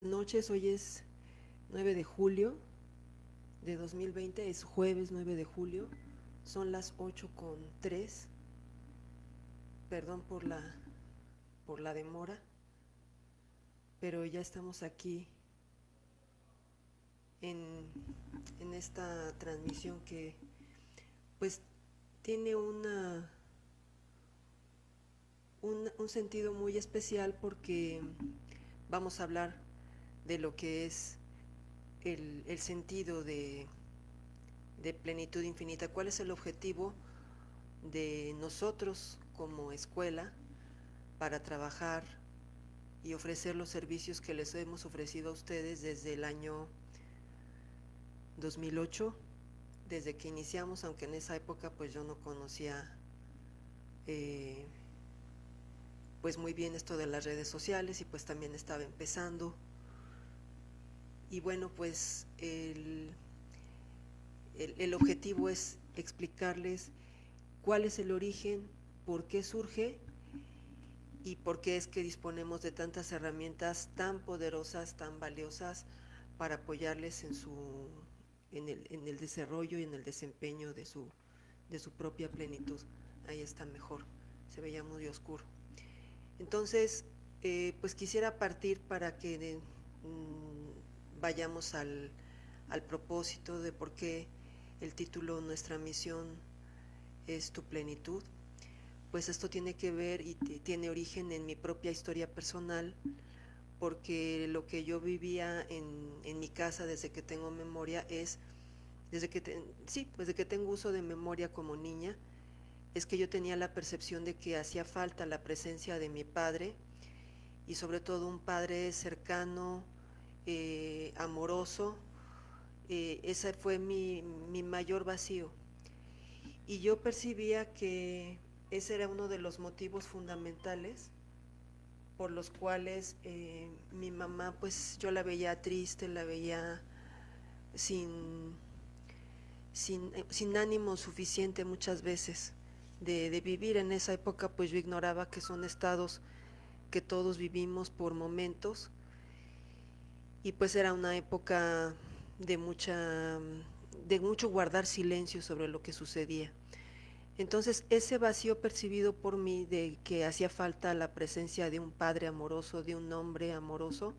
Noches, hoy es 9 de julio de 2020, es jueves 9 de julio, son las 8:03. Perdón por la demora, pero ya estamos aquí en, en esta transmisión que pues tiene un sentido muy especial porque vamos a hablar de lo que es el sentido de plenitud infinita. ¿Cuál es el objetivo de nosotros como escuela para trabajar y ofrecer los servicios que les hemos ofrecido a ustedes desde el año 2008, desde que iniciamos, aunque en esa época pues yo no conocía eh, pues muy bien esto de las redes sociales y pues también estaba empezando. Y bueno, pues el objetivo es explicarles cuál es el origen, por qué surge y por qué es que disponemos de tantas herramientas tan poderosas, tan valiosas para apoyarles en el desarrollo y en el desempeño de su propia plenitud. Ahí está mejor, se veía muy oscuro. Entonces, pues quisiera partir para que vayamos al propósito de por qué el título Nuestra misión es tu plenitud. Pues esto tiene que ver y tiene origen en mi propia historia personal, porque lo que yo vivía en mi casa desde que tengo memoria es, sí, pues de que tengo uso de memoria como niña, es que yo tenía la percepción de que hacía falta la presencia de mi padre, y sobre todo un padre cercano, amoroso. Ese fue mi mayor vacío. Y yo percibía que ese era uno de los motivos fundamentales por los cuales mi mamá, pues yo la veía triste, la veía sin, sin ánimo suficiente muchas veces de vivir en esa época. Pues yo ignoraba que son estados que todos vivimos por momentos, y pues era una época de mucho guardar silencio sobre lo que sucedía. Entonces, ese vacío percibido por mí de que hacía falta la presencia de un padre amoroso, de un hombre amoroso,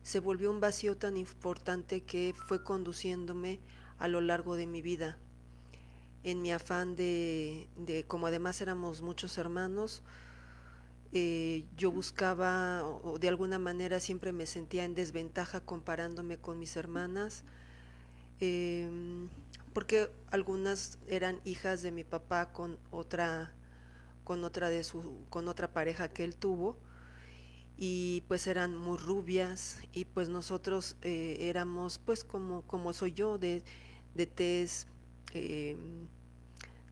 se volvió un vacío tan importante que fue conduciéndome a lo largo de mi vida. En mi afán como además éramos muchos hermanos, yo buscaba, o de alguna manera siempre me sentía en desventaja comparándome con mis hermanas, eh, porque algunas eran hijas de mi papá con otra pareja que él tuvo, y pues eran muy rubias, y pues nosotros éramos pues como soy yo, de tez eh,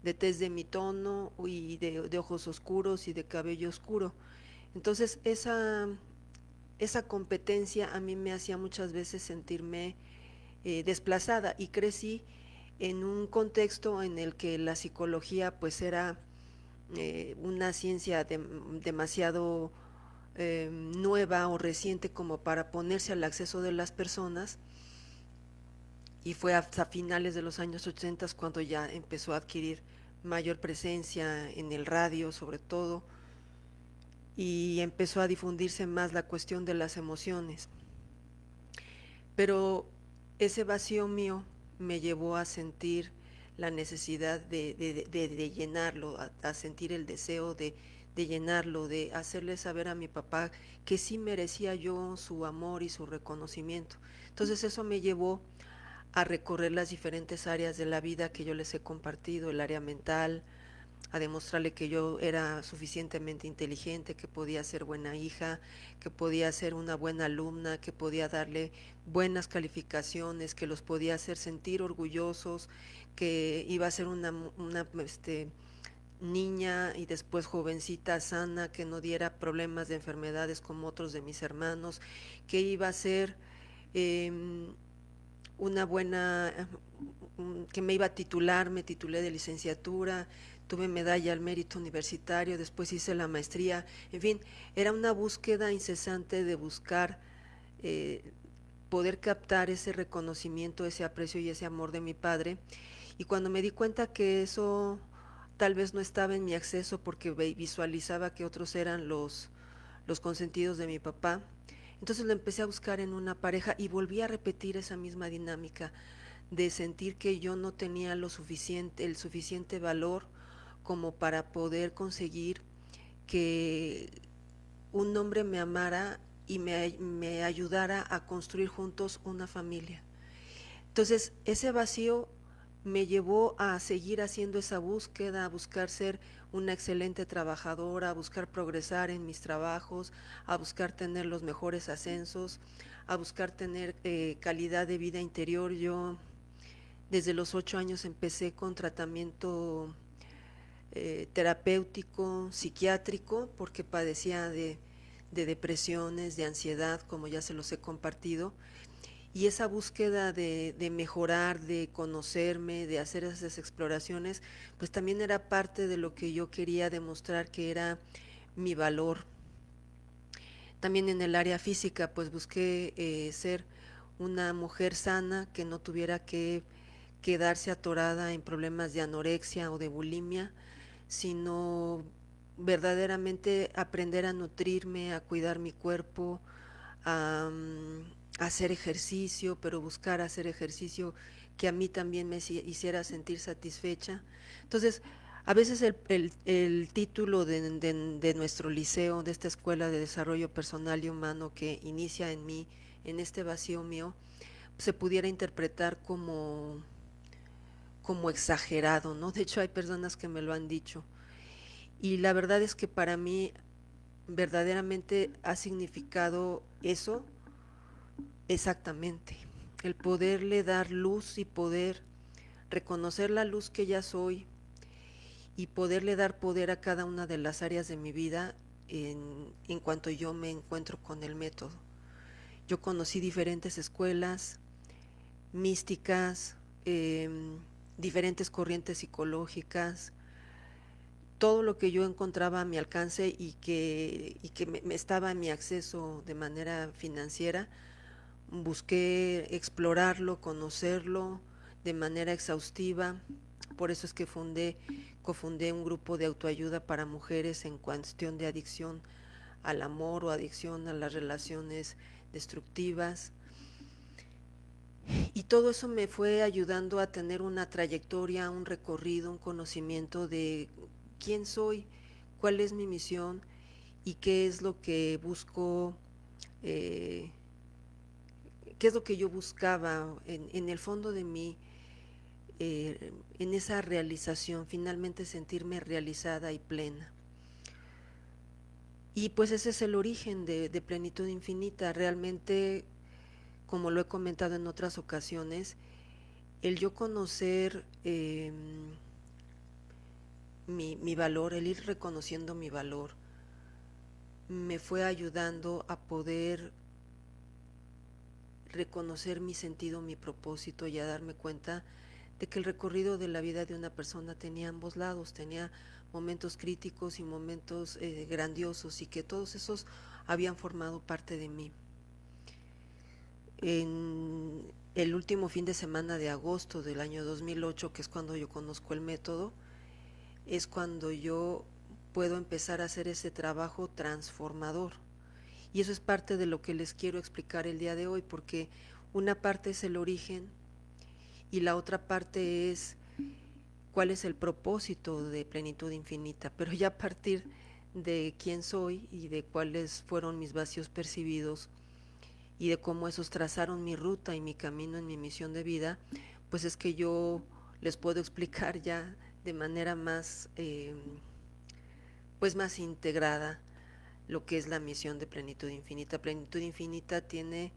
de mi tono, y de ojos oscuros y de cabello oscuro. Entonces esa competencia a mí me hacía muchas veces sentirme desplazada, y crecí en un contexto en el que la psicología pues era una ciencia demasiado nueva o reciente como para ponerse al acceso de las personas, y fue hasta finales de los años 80 cuando ya empezó a adquirir mayor presencia en el radio sobre todo, y empezó a difundirse más la cuestión de las emociones. Pero ese vacío mío me llevó a sentir la necesidad de llenarlo, a sentir el deseo de llenarlo, de hacerle saber a mi papá que sí merecía yo su amor y su reconocimiento. Entonces eso me llevó a recorrer las diferentes áreas de la vida que yo les he compartido, el área mental, a demostrarle que yo era suficientemente inteligente, que podía ser buena hija, que podía ser una buena alumna, que podía darle buenas calificaciones, que los podía hacer sentir orgullosos, que iba a ser una niña y después jovencita sana, que no diera problemas de enfermedades como otros de mis hermanos, que iba a ser eh, una buena, que me iba a titular. Me titulé de licenciatura, tuve medalla al mérito universitario, después hice la maestría, en fin, era una búsqueda incesante de buscar eh, poder captar ese reconocimiento, ese aprecio y ese amor de mi padre. Y cuando me di cuenta que eso tal vez no estaba en mi acceso porque visualizaba que otros eran los consentidos de mi papá, entonces lo empecé a buscar en una pareja y volví a repetir esa misma dinámica de sentir que yo no tenía lo suficiente, el suficiente valor como para poder conseguir que un hombre me amara y me ayudara a construir juntos una familia. Entonces, ese vacío me llevó a seguir haciendo esa búsqueda, a buscar ser una excelente trabajadora, a buscar progresar en mis trabajos, a buscar tener los mejores ascensos, a buscar tener calidad de vida interior. Yo desde los 8 años empecé con tratamiento terapéutico, psiquiátrico, porque padecía de depresiones, de ansiedad, como ya se los he compartido, y esa búsqueda de mejorar, de conocerme, de hacer esas exploraciones, pues también era parte de lo que yo quería demostrar que era mi valor. También en el área física, pues busqué ser una mujer sana que no tuviera que quedarse atorada en problemas de anorexia o de bulimia, sino verdaderamente aprender a nutrirme, a cuidar mi cuerpo, a hacer ejercicio, pero buscar hacer ejercicio que a mí también me hiciera sentir satisfecha. Entonces, a veces el título de nuestro liceo, de esta escuela de desarrollo personal y humano que inicia en mí, en este vacío mío, se pudiera interpretar como exagerado, ¿no? De hecho, hay personas que me lo han dicho. Y la verdad es que para mí verdaderamente ha significado eso exactamente. El poderle dar luz y poder reconocer la luz que ya soy y poderle dar poder a cada una de las áreas de mi vida en cuanto yo me encuentro con el método. Yo conocí diferentes escuelas místicas, eh, diferentes corrientes psicológicas, todo lo que yo encontraba a mi alcance y que me estaba a mi acceso de manera financiera, busqué explorarlo, conocerlo de manera exhaustiva. Por eso es que cofundé un grupo de autoayuda para mujeres en cuestión de adicción al amor o adicción a las relaciones destructivas. Y todo eso me fue ayudando a tener una trayectoria, un recorrido, un conocimiento de quién soy, cuál es mi misión y qué es lo que busco, eh, qué es lo que yo buscaba en el fondo de mí, en esa realización, finalmente sentirme realizada y plena. Y pues ese es el origen de Plenitud Infinita. Realmente, como lo he comentado en otras ocasiones, el yo conocer mi valor, el ir reconociendo mi valor, me fue ayudando a poder reconocer mi sentido, mi propósito y a darme cuenta de que el recorrido de la vida de una persona tenía ambos lados, tenía momentos críticos y momentos grandiosos y que todos esos habían formado parte de mí. En el último fin de semana de agosto del año 2008, que es cuando yo conozco el método, es cuando yo puedo empezar a hacer ese trabajo transformador. Y eso es parte de lo que les quiero explicar el día de hoy, porque una parte es el origen y la otra parte es cuál es el propósito de Plenitud Infinita, pero ya a partir de quién soy y de cuáles fueron mis vacíos percibidos y de cómo esos trazaron mi ruta y mi camino en mi misión de vida, pues es que yo les puedo explicar ya de manera más, pues más integrada lo que es la misión de Plenitud Infinita. Plenitud Infinita tiene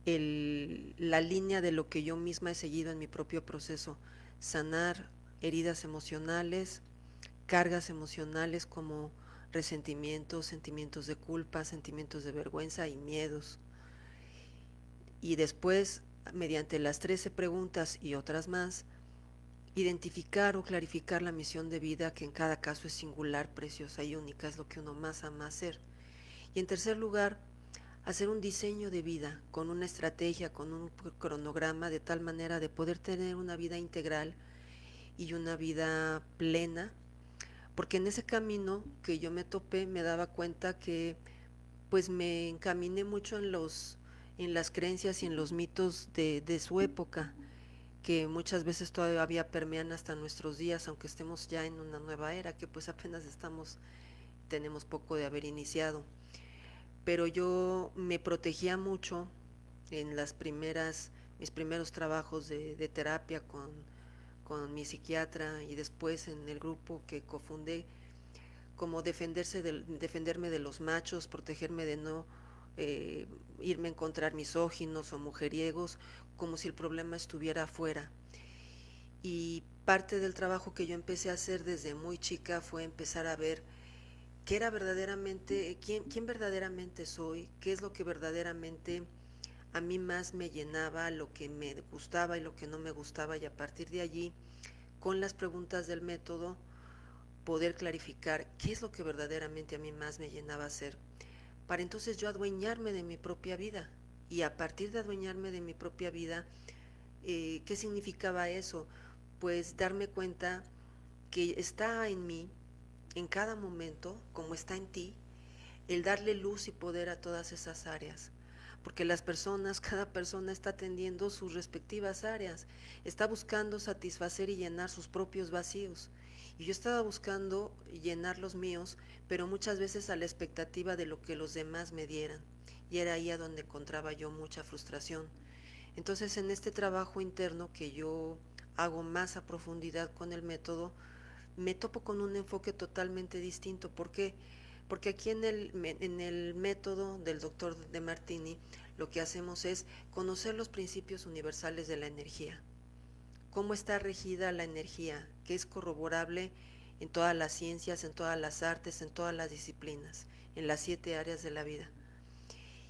la línea de lo que yo misma he seguido en mi propio proceso, sanar heridas emocionales, cargas emocionales como resentimientos, sentimientos de culpa, sentimientos de vergüenza y miedos. Y después, mediante las 13 preguntas y otras más, identificar o clarificar la misión de vida que en cada caso es singular, preciosa y única, es lo que uno más ama hacer. Y en tercer lugar, hacer un diseño de vida con una estrategia, con un cronograma, de tal manera de poder tener una vida integral y una vida plena, porque en ese camino que yo me topé me daba cuenta que pues me encaminé mucho en las creencias y en los mitos de su época, que muchas veces todavía permean hasta nuestros días, aunque estemos ya en una nueva era, que pues apenas tenemos poco de haber iniciado. Pero yo me protegía mucho en mis primeros trabajos de terapia con mi psiquiatra y después en el grupo que cofundé, como defenderme de los machos, protegerme de no eh, irme a encontrar misóginos o mujeriegos, como si el problema estuviera afuera. Y parte del trabajo que yo empecé a hacer desde muy chica fue empezar a ver qué era verdaderamente, quién verdaderamente soy, qué es lo que verdaderamente a mí más me llenaba, lo que me gustaba y lo que no me gustaba, y a partir de allí, con las preguntas del método, poder clarificar qué es lo que verdaderamente a mí más me llenaba hacer, para entonces yo adueñarme de mi propia vida. Y a partir de adueñarme de mi propia vida, ¿qué significaba eso? Pues darme cuenta que está en mí, en cada momento, como está en ti, el darle luz y poder a todas esas áreas. Porque las personas, cada persona está atendiendo sus respectivas áreas, está buscando satisfacer y llenar sus propios vacíos. Y yo estaba buscando llenar los míos, pero muchas veces a la expectativa de lo que los demás me dieran. Y era ahí a donde encontraba yo mucha frustración. Entonces, en este trabajo interno que yo hago más a profundidad con el método, me topo con un enfoque totalmente distinto. ¿Por qué? Porque aquí en el método del doctor De Martini lo que hacemos es conocer los principios universales de la energía, cómo está regida la energía, que es corroborable en todas las ciencias, en todas las artes, en todas las disciplinas, en las 7 áreas de la vida.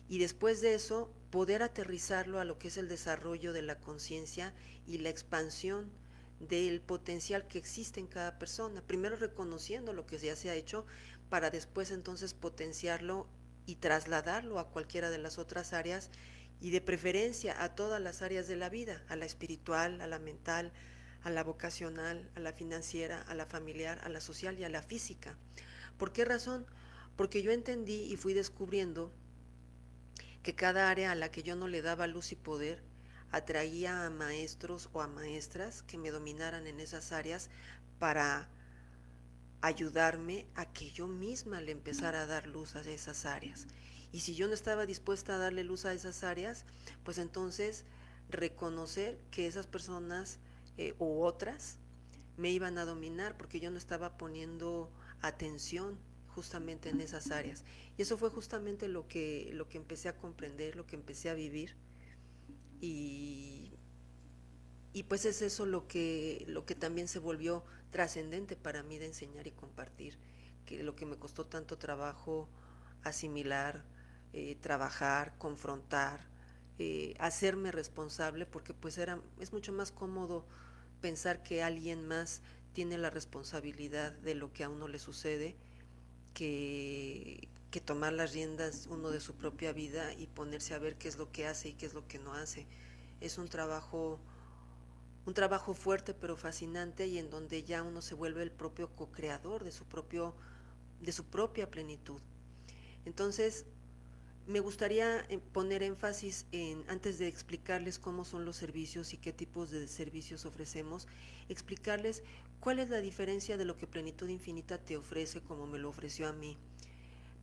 Y después de eso, poder aterrizarlo a lo que es el desarrollo de la conciencia y la expansión del potencial que existe en cada persona. Primero reconociendo lo que ya se ha hecho, para después entonces potenciarlo y trasladarlo a cualquiera de las otras áreas, y de preferencia a todas las áreas de la vida, a la espiritual, a la mental, a la vocacional, a la financiera, a la familiar, a la social y a la física. ¿Por qué razón? Porque yo entendí y fui descubriendo que cada área a la que yo no le daba luz y poder atraía a maestros o a maestras que me dominaran en esas áreas, para ayudarme a que yo misma le empezara a dar luz a esas áreas. Y si yo no estaba dispuesta a darle luz a esas áreas, pues entonces reconocer que esas personas u otras me iban a dominar, porque yo no estaba poniendo atención justamente en esas áreas. Y eso fue justamente lo que empecé a comprender, lo que empecé a vivir. Y, y pues es eso lo que también se volvió trascendente para mí de enseñar y compartir, que lo que me costó tanto trabajo asimilar, trabajar, confrontar, hacerme responsable, porque pues es mucho más cómodo pensar que alguien más tiene la responsabilidad de lo que a uno le sucede, que tomar las riendas uno de su propia vida y ponerse a ver qué es lo que hace y qué es lo que no hace. Es un trabajo fuerte pero fascinante, y en donde ya uno se vuelve el propio co-creador de su propia plenitud. Entonces, me gustaría poner énfasis antes de explicarles cómo son los servicios y qué tipos de servicios ofrecemos, explicarles cuál es la diferencia de lo que Plenitud Infinita te ofrece, como me lo ofreció a mí.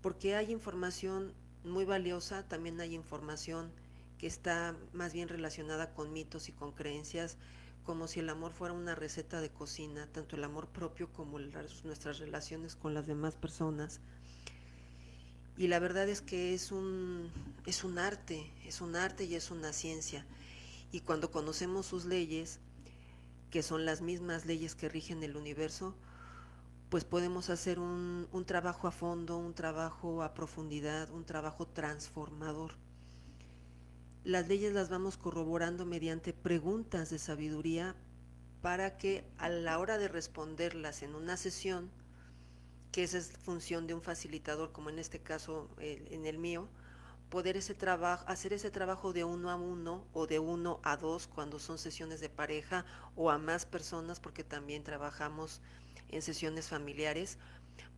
Porque hay información muy valiosa, también hay información que está más bien relacionada con mitos y con creencias, como si el amor fuera una receta de cocina, tanto el amor propio como nuestras relaciones con las demás personas. Y la verdad es que es un arte y es una ciencia. Y cuando conocemos sus leyes, que son las mismas leyes que rigen el universo, pues podemos hacer un trabajo a fondo, un trabajo a profundidad, un trabajo transformador. Las leyes las vamos corroborando mediante preguntas de sabiduría, para que a la hora de responderlas en una sesión, que esa es función de un facilitador, como en este caso en el mío, hacer ese trabajo de uno a uno o de uno a dos cuando son sesiones de pareja o a más personas porque también trabajamos en sesiones familiares,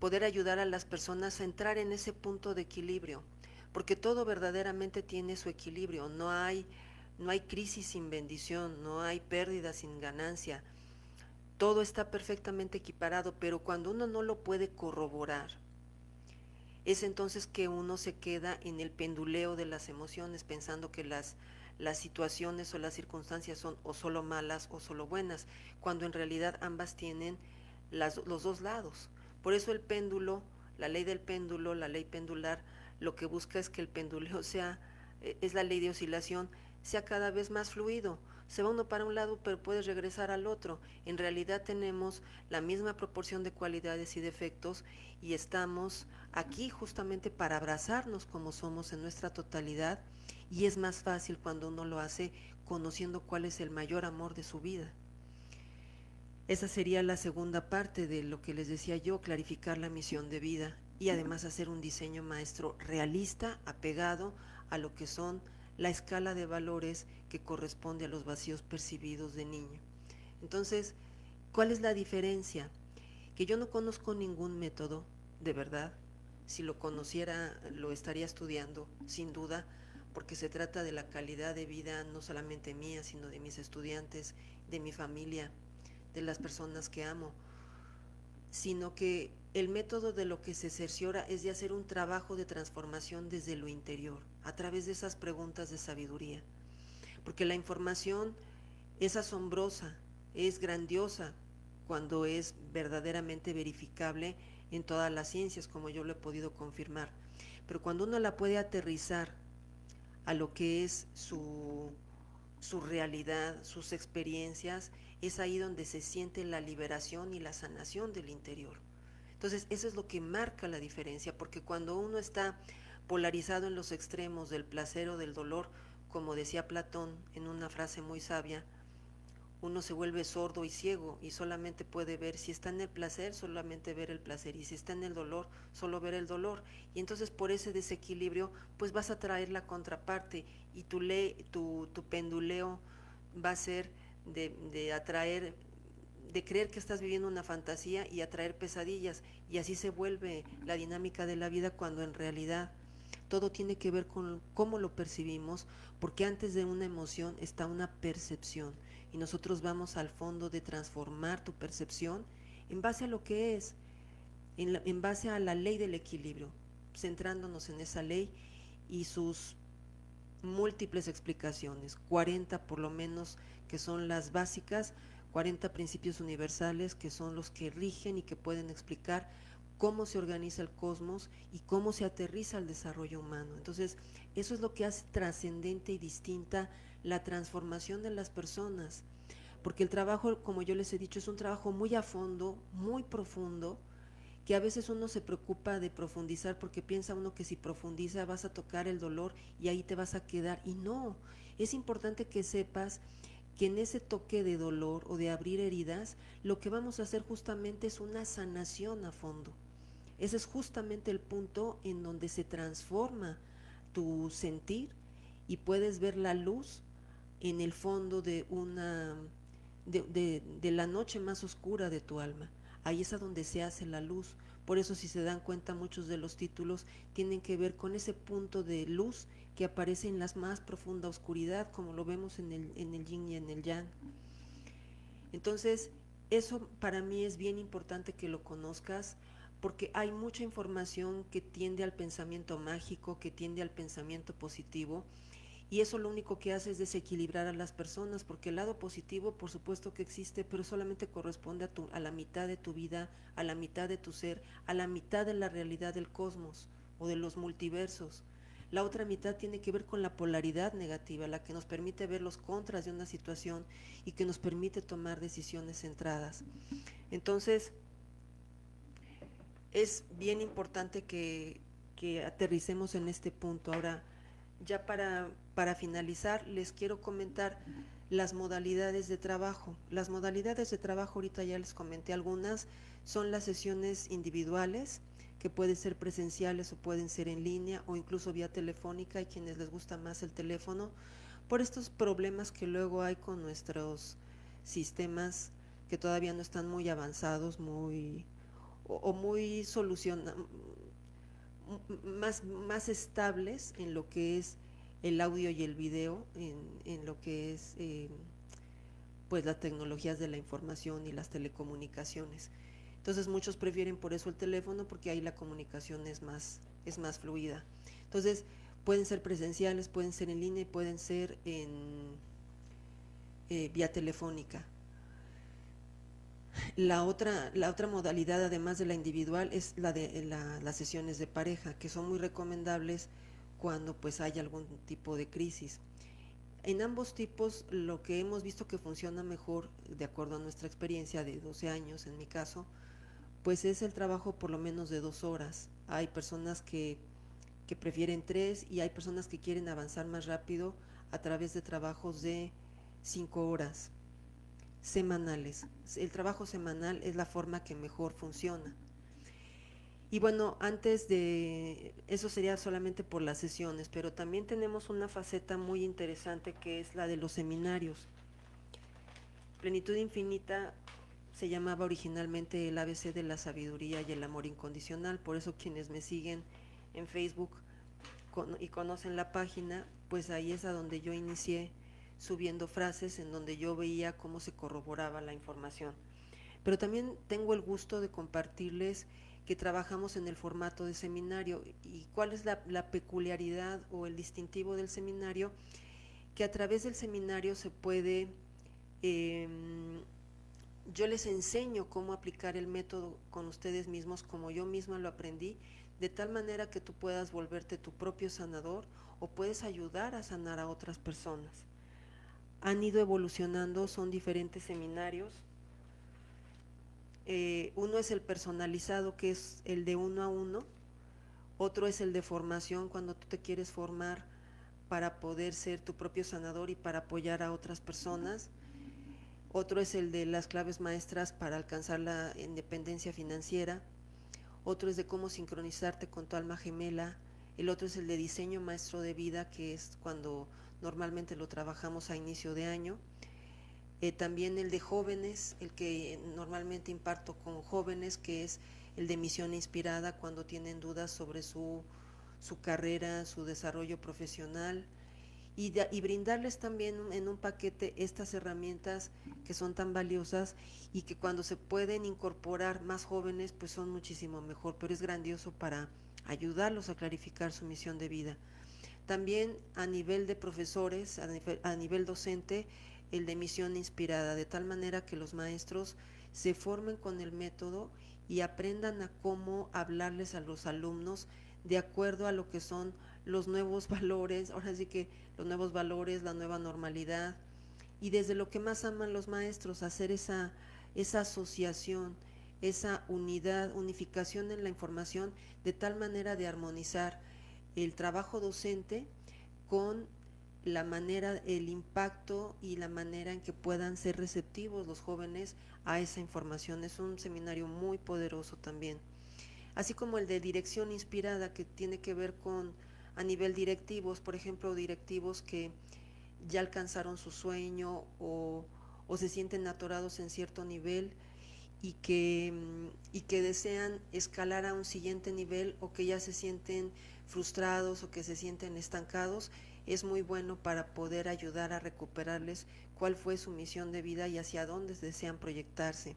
poder ayudar a las personas a entrar en ese punto de equilibrio, porque todo verdaderamente tiene su equilibrio, no hay crisis sin bendición, no hay pérdida sin ganancia, todo está perfectamente equiparado, pero cuando uno no lo puede corroborar, es entonces que uno se queda en el penduleo de las emociones, pensando que las situaciones o las circunstancias son o solo malas o solo buenas, cuando en realidad ambas tienen los dos lados. Por eso el péndulo, la ley del péndulo, la ley pendular, lo que busca es que el penduleo sea, es la ley de oscilación, sea cada vez más fluido. Se va uno para un lado, pero puedes regresar al otro. En realidad tenemos la misma proporción de cualidades y defectos y estamos aquí justamente para abrazarnos como somos en nuestra totalidad, y es más fácil cuando uno lo hace conociendo cuál es el mayor amor de su vida. Esa sería la segunda parte de lo que les decía yo, clarificar la misión de vida y además hacer un diseño maestro realista, apegado a lo que son la escala de valores que corresponde a los vacíos percibidos de niño. Entonces, ¿cuál es la diferencia? Que yo no conozco ningún método, de verdad. Si lo conociera, lo estaría estudiando, sin duda, porque se trata de la calidad de vida no solamente mía, sino de mis estudiantes, de mi familia, de las personas que amo, sino que el método de lo que se cerciora es de hacer un trabajo de transformación desde lo interior, a través de esas preguntas de sabiduría, porque la información es asombrosa, es grandiosa, cuando es verdaderamente verificable en todas las ciencias, como yo lo he podido confirmar. Pero cuando uno la puede aterrizar a lo que es su realidad, sus experiencias, es ahí donde se siente la liberación y la sanación del interior. Entonces, eso es lo que marca la diferencia, porque cuando uno está polarizado en los extremos del placer o del dolor, como decía Platón en una frase muy sabia, uno se vuelve sordo y ciego y solamente puede ver, si está en el placer, solamente ver el placer, y si está en el dolor, solo ver el dolor. Y entonces por ese desequilibrio, pues vas a traer la contraparte, y tu penduleo va a ser de atraer, de creer que estás viviendo una fantasía y atraer pesadillas, y así se vuelve la dinámica de la vida, cuando en realidad todo tiene que ver con cómo lo percibimos, porque antes de una emoción está una percepción, y nosotros vamos al fondo de transformar tu percepción en base a lo que es, en base a la ley del equilibrio, centrándonos en esa ley y sus múltiples explicaciones, 40 por lo menos, que son las básicas, 40 principios universales que son los que rigen y que pueden explicar cómo se organiza el cosmos y cómo se aterriza el desarrollo humano. Entonces, eso es lo que hace trascendente y distinta la transformación de las personas, porque el trabajo, como yo les he dicho, es un trabajo muy a fondo, muy profundo, que a veces uno se preocupa de profundizar porque piensa uno que si profundiza vas a tocar el dolor y ahí te vas a quedar, y no, es importante que sepas que en ese toque de dolor o de abrir heridas, lo que vamos a hacer justamente es una sanación a fondo. Ese es justamente el punto en donde se transforma tu sentir y puedes ver la luz en el fondo de de la noche más oscura de tu alma. Ahí es a donde se hace la luz. Por eso, si se dan cuenta, muchos de los títulos tienen que ver con ese punto de luz que aparece en la más profunda oscuridad, como lo vemos en el yin y en el yang. Entonces, eso para mí es bien importante que lo conozcas, porque hay mucha información que tiende al pensamiento mágico, que tiende al pensamiento positivo, y eso lo único que hace es desequilibrar a las personas, porque el lado positivo por supuesto que existe, pero solamente corresponde a la mitad de tu vida, a la mitad de tu ser, a la mitad de la realidad del cosmos o de los multiversos. La otra mitad tiene que ver con la polaridad negativa, la que nos permite ver los contras de una situación y que nos permite tomar decisiones centradas. Entonces, es bien importante que aterricemos en este punto. Ahora, ya para finalizar, les quiero comentar las modalidades de trabajo. Las modalidades de trabajo, ahorita ya les comenté algunas, son las sesiones individuales, que pueden ser presenciales o pueden ser en línea o incluso vía telefónica. Hay quienes les gusta más el teléfono por estos problemas que luego hay con nuestros sistemas que todavía no están muy avanzados, o muy más estables en lo que es el audio y el video, en lo que es pues las tecnologías de la información y las telecomunicaciones. Entonces muchos prefieren por eso el teléfono, porque ahí la comunicación es más fluida. Entonces pueden ser presenciales, pueden ser en línea y pueden ser en vía telefónica. La otra modalidad, además de la individual, es la de las sesiones de pareja, que son muy recomendables cuando pues hay algún tipo de crisis. En ambos tipos, lo que hemos visto que funciona mejor, de acuerdo a nuestra experiencia de 12 años en mi caso, pues es el trabajo por lo menos de 2 horas. Hay personas que prefieren 3 y hay personas que quieren avanzar más rápido a través de trabajos de 5 horas semanales. El trabajo semanal es la forma que mejor funciona. Y bueno, antes de eso sería solamente por las sesiones, pero también tenemos una faceta muy interesante que es la de los seminarios. Plenitud Infinita se llamaba originalmente el ABC de la sabiduría y el amor incondicional, por eso quienes me siguen en Facebook y conocen la página, pues ahí es a donde yo inicié subiendo frases en donde yo veía cómo se corroboraba la información. Pero también tengo el gusto de compartirles que trabajamos en el formato de seminario. ¿Y cuál es la peculiaridad o el distintivo del seminario? Que a través del seminario se puede, eh, yo les enseño cómo aplicar el método con ustedes mismos como yo misma lo aprendí, de tal manera que tú puedas volverte tu propio sanador o puedes ayudar a sanar a otras personas. Han ido evolucionando, son diferentes seminarios. Uno es el personalizado, que es el de 1 a 1. Otro es el de formación, cuando tú te quieres formar para poder ser tu propio sanador y para apoyar a otras personas. Otro es el de las claves maestras para alcanzar la independencia financiera. Otro es de cómo sincronizarte con tu alma gemela. El otro es el de diseño maestro de vida, que es cuando normalmente lo trabajamos a inicio de año. También el de jóvenes, el que normalmente imparto con jóvenes, que es el de misión inspirada, cuando tienen dudas sobre su carrera, su desarrollo profesional, y brindarles también en un paquete estas herramientas que son tan valiosas y que cuando se pueden incorporar más jóvenes pues son muchísimo mejor, pero es grandioso para ayudarlos a clarificar su misión de vida. También a nivel de profesores, a nivel docente, el de misión inspirada, de tal manera que los maestros se formen con el método y aprendan a cómo hablarles a los alumnos de acuerdo a lo que son los nuevos valores, ahora sí que los nuevos valores, la nueva normalidad, y desde lo que más aman los maestros, hacer esa asociación, esa unificación en la información, de tal manera de armonizar el trabajo docente con la manera, el impacto y la manera en que puedan ser receptivos los jóvenes a esa información. Es un seminario muy poderoso también. Así como el de dirección inspirada, que tiene que ver con a nivel directivos, por ejemplo, directivos que ya alcanzaron su sueño o se sienten atorados en cierto nivel y que desean escalar a un siguiente nivel, o que ya se sienten frustrados o que se sienten estancados. Es muy bueno para poder ayudar a recuperarles cuál fue su misión de vida y hacia dónde desean proyectarse.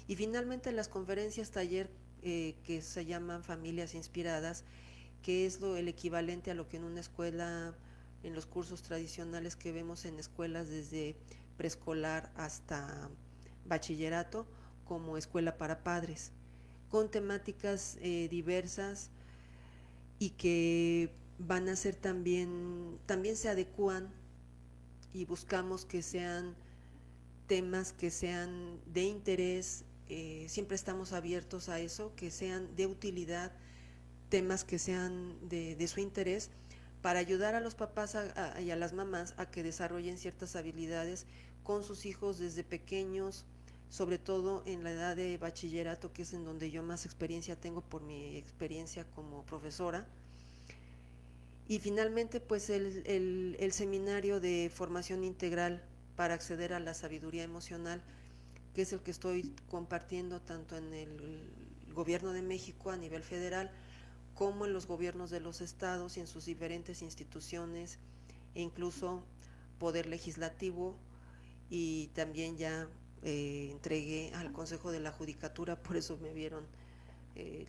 Y finalmente las conferencias taller, que se llaman familias inspiradas, que es el equivalente a lo que en una escuela, en los cursos tradicionales que vemos en escuelas desde preescolar hasta bachillerato, como escuela para padres, con temáticas diversas y que van a ser también se adecúan y buscamos que sean temas que sean de interés, siempre estamos abiertos a eso, que sean de utilidad, temas que sean de su interés, para ayudar a los papás y a las mamás a que desarrollen ciertas habilidades con sus hijos desde pequeños, sobre todo en la edad de bachillerato, que es en donde yo más experiencia tengo por mi experiencia como profesora. Y finalmente, pues el seminario de formación integral para acceder a la sabiduría emocional, que es el que estoy compartiendo tanto en el gobierno de México a nivel federal, como en los gobiernos de los estados y en sus diferentes instituciones, e incluso poder legislativo, y también ya entregué al Consejo de la Judicatura, por eso me vieron eh,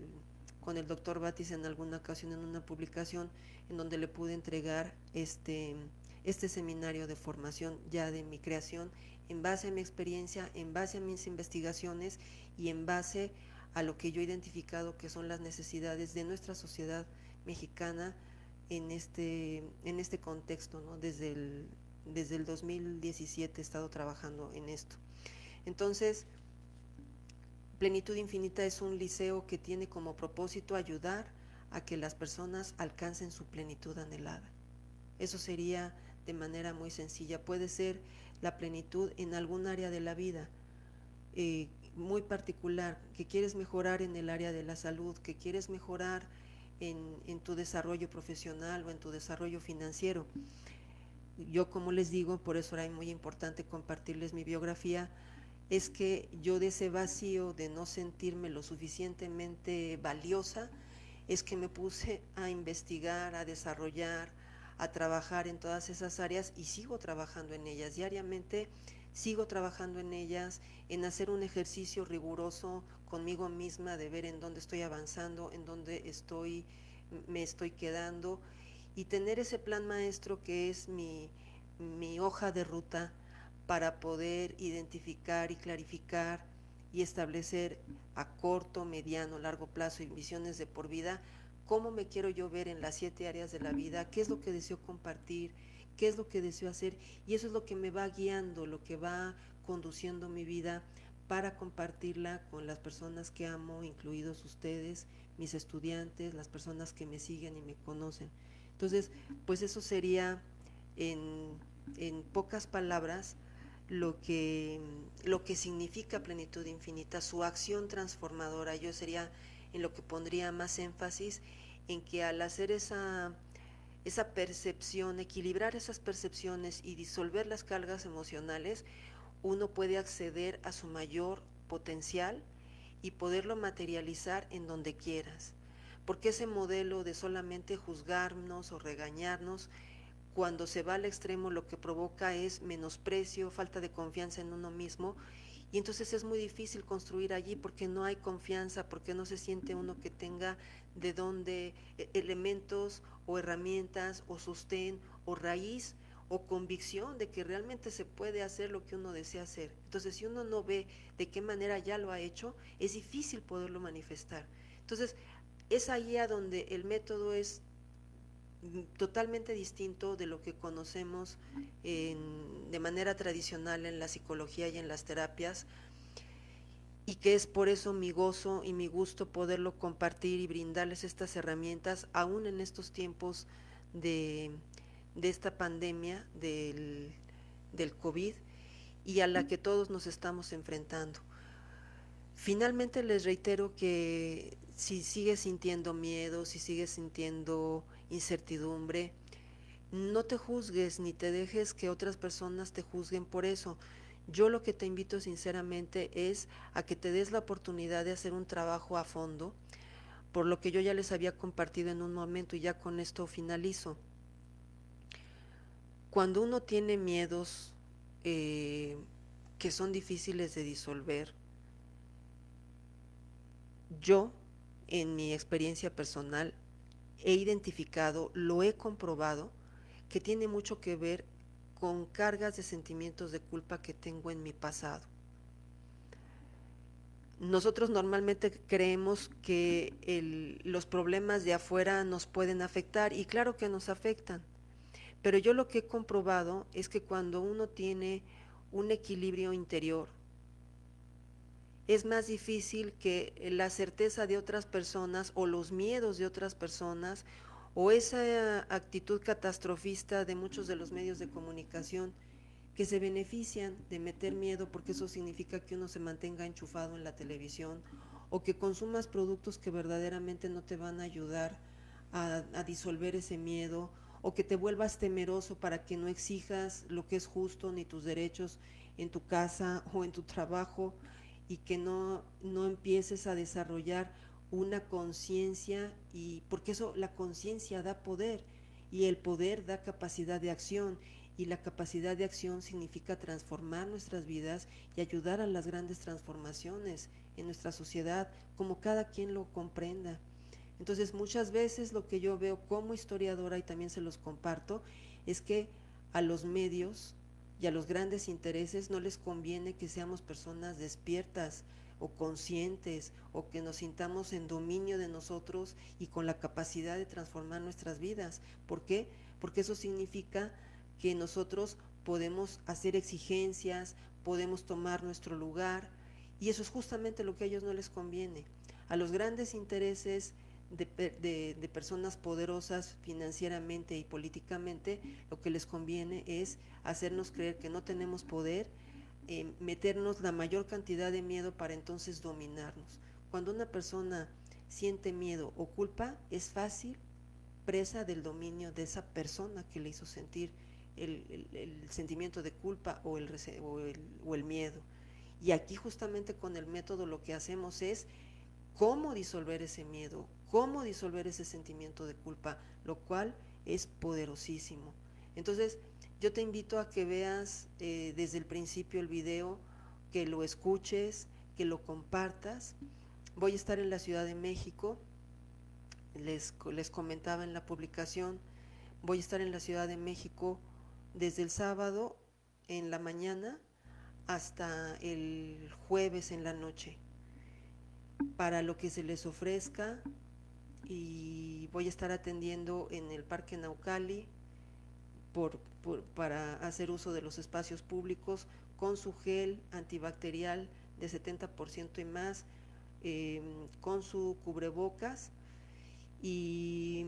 con el doctor Batis en alguna ocasión en una publicación en donde le pude entregar este seminario de formación ya de mi creación, en base a mi experiencia, en base a mis investigaciones y en base a lo que yo he identificado que son las necesidades de nuestra sociedad mexicana en este contexto, ¿no? Desde el 2017 he estado trabajando en esto. Entonces, Plenitud Infinita es un liceo que tiene como propósito ayudar a que las personas alcancen su plenitud anhelada. Eso sería de manera muy sencilla. Puede ser la plenitud en algún área de la vida muy particular, que quieres mejorar en el área de la salud, que quieres mejorar en tu desarrollo profesional o en tu desarrollo financiero. Yo, como les digo, por eso era muy importante compartirles mi biografía, es que yo de ese vacío de no sentirme lo suficientemente valiosa, es que me puse a investigar, a desarrollar, a trabajar en todas esas áreas y sigo trabajando en ellas diariamente, sigo trabajando en ellas, en hacer un ejercicio riguroso conmigo misma de ver en dónde estoy avanzando, en dónde me estoy quedando, y tener ese plan maestro que es mi hoja de ruta para poder identificar y clarificar y establecer a corto, mediano, largo plazo y visiones de por vida cómo me quiero yo ver en las 7 áreas de la vida, qué es lo que deseo compartir, qué es lo que deseo hacer, y eso es lo que me va guiando, lo que va conduciendo mi vida para compartirla con las personas que amo, incluidos ustedes, mis estudiantes, las personas que me siguen y me conocen. Entonces, pues eso sería en pocas palabras lo que significa Plenitud Infinita, su acción transformadora. Yo sería en lo que pondría más énfasis, en que al hacer esa percepción, equilibrar esas percepciones y disolver las cargas emocionales, uno puede acceder a su mayor potencial y poderlo materializar en donde quieras. Porque ese modelo de solamente juzgarnos o regañarnos, cuando se va al extremo, lo que provoca es menosprecio, falta de confianza en uno mismo, y entonces es muy difícil construir allí porque no hay confianza, porque no se siente uno que tenga de dónde elementos o herramientas o sostén o raíz o convicción de que realmente se puede hacer lo que uno desea hacer. Entonces, si uno no ve de qué manera ya lo ha hecho, es difícil poderlo manifestar. Entonces, es ahí a donde el método es totalmente distinto de lo que conocemos de manera tradicional en la psicología y en las terapias, y que es por eso mi gozo y mi gusto poderlo compartir y brindarles estas herramientas aún en estos tiempos de, de esta pandemia del COVID y a la que todos nos estamos enfrentando. Finalmente les reitero que si sigues sintiendo miedo, si sigues sintiendo incertidumbre, no te juzgues ni te dejes que otras personas te juzguen por eso. Yo lo que te invito sinceramente es a que te des la oportunidad de hacer un trabajo a fondo, por lo que yo ya les había compartido en un momento y ya con esto finalizo. Cuando uno tiene miedos que son difíciles de disolver, yo en mi experiencia personal he identificado, lo he comprobado, que tiene mucho que ver con cargas de sentimientos de culpa que tengo en mi pasado. Nosotros normalmente creemos que los problemas de afuera nos pueden afectar, y claro que nos afectan, pero yo lo que he comprobado es que cuando uno tiene un equilibrio interior, es más difícil que la certeza de otras personas o los miedos de otras personas o esa actitud catastrofista de muchos de los medios de comunicación que se benefician de meter miedo porque eso significa que uno se mantenga enchufado en la televisión o que consumas productos que verdaderamente no te van a ayudar a disolver ese miedo, o que te vuelvas temeroso para que no exijas lo que es justo ni tus derechos en tu casa o en tu trabajo, y que no empieces a desarrollar una conciencia, y porque eso, la conciencia da poder y el poder da capacidad de acción, y la capacidad de acción significa transformar nuestras vidas y ayudar a las grandes transformaciones en nuestra sociedad, como cada quien lo comprenda. Entonces, muchas veces lo que yo veo como historiadora, y también se los comparto, es que a los medios y a los grandes intereses no les conviene que seamos personas despiertas o conscientes, o que nos sintamos en dominio de nosotros y con la capacidad de transformar nuestras vidas. ¿Por qué? Porque eso significa que nosotros podemos hacer exigencias, podemos tomar nuestro lugar, y eso es justamente lo que a ellos no les conviene. A los grandes intereses de personas poderosas financieramente y políticamente, lo que les conviene es hacernos creer que no tenemos poder, meternos la mayor cantidad de miedo para entonces dominarnos. Cuando una persona siente miedo o culpa, es fácil presa del dominio de esa persona que le hizo sentir el sentimiento de culpa o el miedo. Y aquí justamente con el método lo que hacemos es cómo disolver ese miedo, cómo disolver ese sentimiento de culpa, lo cual es poderosísimo. Entonces, yo te invito a que veas desde el principio el video, que lo escuches, que lo compartas. Voy a estar en la Ciudad de México, les comentaba en la publicación, voy a estar en la Ciudad de México desde el sábado en la mañana hasta el jueves en la noche, para lo que se les ofrezca, y voy a estar atendiendo en el Parque Naucali para hacer uso de los espacios públicos con su gel antibacterial de 70% y más, con su cubrebocas, y,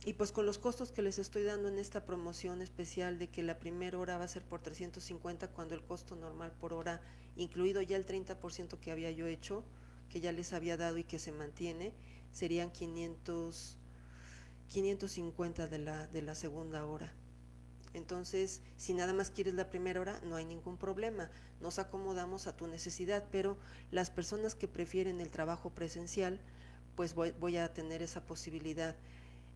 y pues con los costos que les estoy dando en esta promoción especial de que la primera hora va a ser por 350, cuando el costo normal por hora, incluido ya el 30% que había yo hecho, que ya les había dado y que se mantiene, serían 550 de la segunda hora. Entonces, si nada más quieres la primera hora, no hay ningún problema, nos acomodamos a tu necesidad, pero las personas que prefieren el trabajo presencial, pues voy a tener esa posibilidad,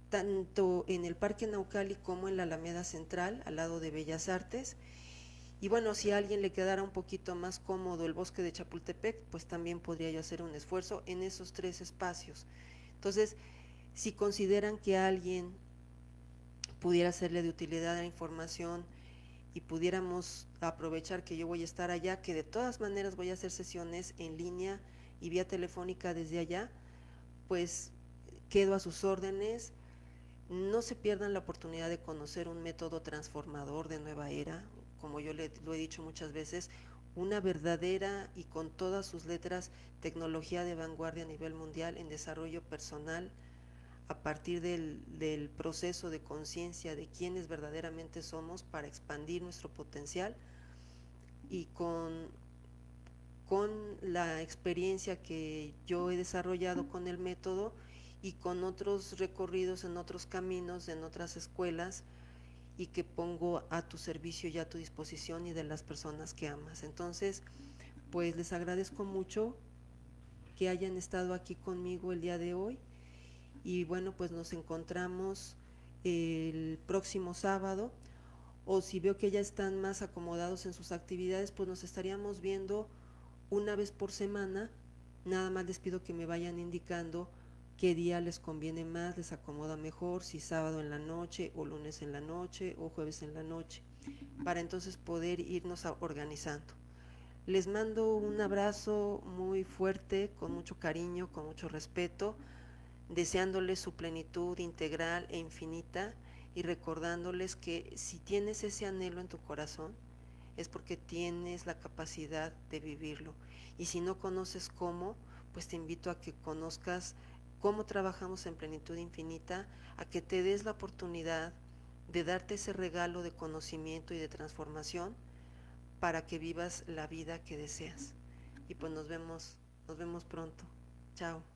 tanto en el Parque Naucali como en la Alameda Central, al lado de Bellas Artes. Y bueno, si a alguien le quedara un poquito más cómodo el Bosque de Chapultepec, pues también podría yo hacer un esfuerzo en esos tres espacios. Entonces, si consideran que alguien pudiera serle de utilidad la información y pudiéramos aprovechar que yo voy a estar allá, que de todas maneras voy a hacer sesiones en línea y vía telefónica desde allá, pues quedo a sus órdenes. No se pierdan la oportunidad de conocer un método transformador de nueva era, como yo lo he dicho muchas veces, una verdadera y con todas sus letras tecnología de vanguardia a nivel mundial en desarrollo personal, a partir del proceso de conciencia de quiénes verdaderamente somos para expandir nuestro potencial, y con la experiencia que yo he desarrollado con el método y con otros recorridos en otros caminos, en otras escuelas, y que pongo a tu servicio y a tu disposición y de las personas que amas. Entonces, pues les agradezco mucho que hayan estado aquí conmigo el día de hoy, y bueno, pues nos encontramos el próximo sábado, o si veo que ya están más acomodados en sus actividades, pues nos estaríamos viendo una vez por semana. Nada más les pido que me vayan indicando qué día les conviene más, les acomoda mejor, si sábado en la noche o lunes en la noche o jueves en la noche, para entonces poder irnos organizando. Les mando un abrazo muy fuerte, con mucho cariño, con mucho respeto, deseándoles su plenitud integral e infinita, y recordándoles que si tienes ese anhelo en tu corazón, es porque tienes la capacidad de vivirlo. Y si no conoces cómo, pues te invito a que conozcas cómo trabajamos en plenitud infinita, a que te des la oportunidad de darte ese regalo de conocimiento y de transformación, para que vivas la vida que deseas. Y pues nos vemos pronto. Chao.